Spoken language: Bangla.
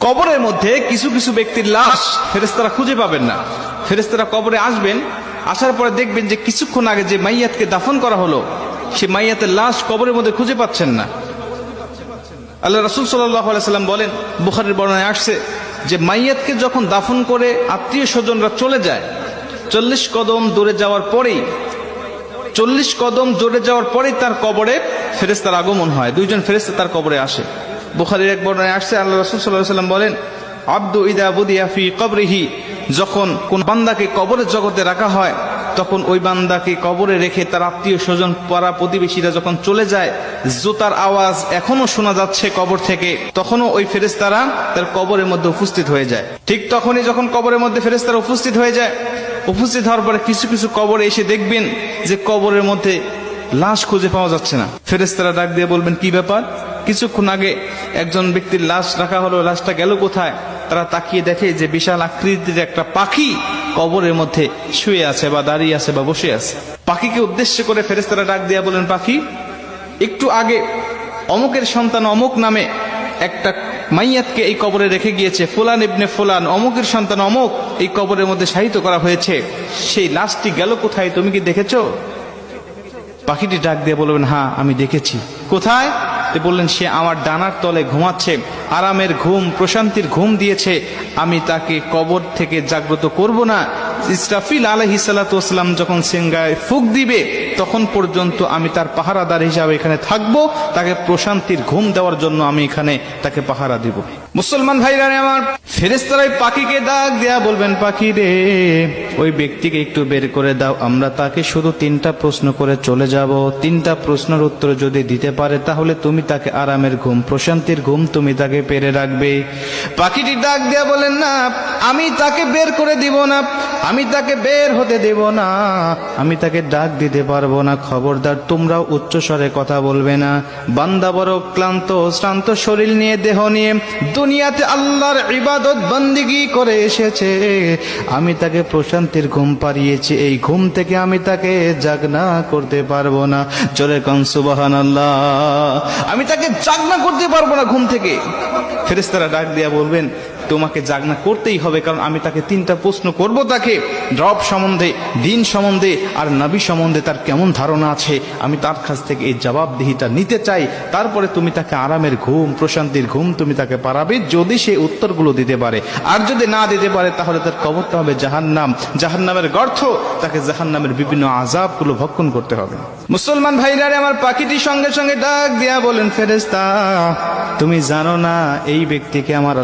কবরের মধ্যে কিছু কিছু ব্যক্তির লাশ ফেরেশতারা খুঁজে পাবেন না। ফেরেশতারা কবরে আসবেন, আসার পরে দেখবেন যে কিছুক্ষণ আগে যে মাইয়াতকে দাফন করা হলো সে মাইয়াতের লাশ কবরের মধ্যে খুঁজে পাচ্ছেন না। আল্লাহ রাসূল সাল্লাল্লাহু আলাইহি সাল্লাম বলেন, বুখারীর বর্ণনায় আসছে যে মাইয়াতকে যখন দাফন করে আত্মীয় স্বজনরা চলে যায়, 40 কদম দূরে যাওয়ার পরেই তার কবরে ফেরেশতার আগমন হয়। দুইজন ফেরেশতা তার কবরে আসে। বুখারীর এক বর্ণনায় আসছে, আল্লাহ রাসূল সাল্লাল্লাহু আলাইহি সাল্লাম বলেন, আব্দু ইদা বুদিয়া ফি কবরিহি, যখন কোন বান্দাকে কবরের জগতে রাখা হয় তখন ওই বান্দাকে কবরে রেখে তার আত্মীয় স্বজন পাড়া প্রতিবেশীরা যখন চলে যায়, জুতার আওয়াজ এখনো শোনা যাচ্ছে কবর থেকে, তখনও ওই ফেরেশতারা তার কবরের মধ্যে উপস্থিত হয়ে যায়। ঠিক তখনই যখন কবরের মধ্যে ফেরেশতারা উপস্থিত হয়ে যায়, উপস্থিত হওয়ার পরে কিছু কিছু কবরে এসে দেখবেন যে কবরের মধ্যে লাশ খুঁজে পাওয়া যাচ্ছে না। ফেরেশতারা ডাক দিয়ে বলবেন, কি ব্যাপার? কিছুক্ষণ আগে একজন ব্যক্তির লাশ রাখা হলো, লাশটা গেল কোথায়? তারা তাকিয়ে দেখে যে বিশাল আকৃতির একটা পাখি কবরের মধ্যে শুয়ে আছে বা দাঁড়িয়ে আছে বা বসে আছে। পাখিকে উদ্দেশ্য করে ফেরেশতারা ডাক দিয়ে বলেন, পাখি, একটু আগে অমুকের সন্তান অমুক নামে একটা মাইয়াতকে এই কবরে রেখে গিয়েছে, ফুলান ইবনে ফুলান, অমুকের সন্তান অমুক এই কবরের মধ্যে শায়িত করা হয়েছে, সেই লাশটি গেল কোথায়? তুমি কি দেখেছো? পাখিটি ডাক দিয়ে বলবেন, হ্যাঁ আমি দেখেছি। কোথায়? বললেন, সে আমার ডানার তলে ঘুমাচ্ছে, আরামের ঘুম, প্রশান্তির ঘুম দিয়েছে, আমি তাকে কবর থেকে জাগ্রত করব না। ইসরাফিল আলাইহিস সালাতু ওয়াস সালাম যখন সিংহায় ফুঁক দিবে তখন পর্যন্ত আমি তার পাহারাদার হিসাবে এখানে থাকব, তাকে প্রশান্তির ঘুম দেওয়ার জন্য আমি এখানে তাকে পাহারা দিব। মুসলমান ভাইরা আমার, ফেরেশতারা পাখিকে ডাক দেয়া বলবেন, পাখি রে, ওই ব্যক্তিকে একটু বের করে দাও, আমরা তাকে শুধু 3টা প্রশ্ন করে চলে যাব। 3টা প্রশ্নের উত্তর যদি দিতে পারে তাহলে তুমি তাকে আরামের ঘুম, প্রশান্তির ঘুম তুমি তাকে পেরে রাখবে। পাখিটি ডাক দেয়া বলেন, না, আমি তাকে বের করে দিব না, আমি তাকে বের হতে দেব না, আমি তাকে ডাক দিতে পারবো না। খবরদার, তোমরাও উচ্চ স্বরে কথা বলবে না। বান্দা বড় ক্লান্ত শ্রান্ত শরীর নিয়ে, দেহ নিয়ে দুনিয়াতে আল্লাহর ইবাদত বন্দেগী করে এসেছে, আমি তাকে প্রশান্তির ঘুম পাড়িয়েছি, এই ঘুম থেকে আমি তাকে জাগনা করতে পারবো না। জোরে কোন সুবহানাল্লাহ। আমি তাকে জাগনা করতে পারবো না ঘুম থেকে। ফেরেশতারা ডাক দিয়া বলবেন, তোমাকে জাগনা করতেই হবে, কারণ আমি তাকে 3টা প্রশ্ন করব, তাকে রব সম্বন্ধে, দিন সম্বন্ধে আর নবী সম্বন্ধে তার কেমন ধারণা আছে, আমি তার কাছ থেকে এই জবাবদিহিটা নিতে চাই। তারপরে তুমি তাকে আরামের ঘুম, প্রশান্তির ঘুম তুমি তাকে পারাবে, যদি সে উত্তরগুলো দিতে পারে। আর যদি না দিতে পারে তাহলে তার কবরটা হবে জাহান্নাম, জাহান্নামের গর্ত, তাকে জাহান্নামের বিভিন্ন আযাবগুলো ভক্ষণ করতে হবে। মুসলমান ভাইরা আমার, পাখিটি সঙ্গে সঙ্গে ডাক দিয়া বলেন, ফেরেশতা, তুমি জানো না এই ব্যক্তিকে আমার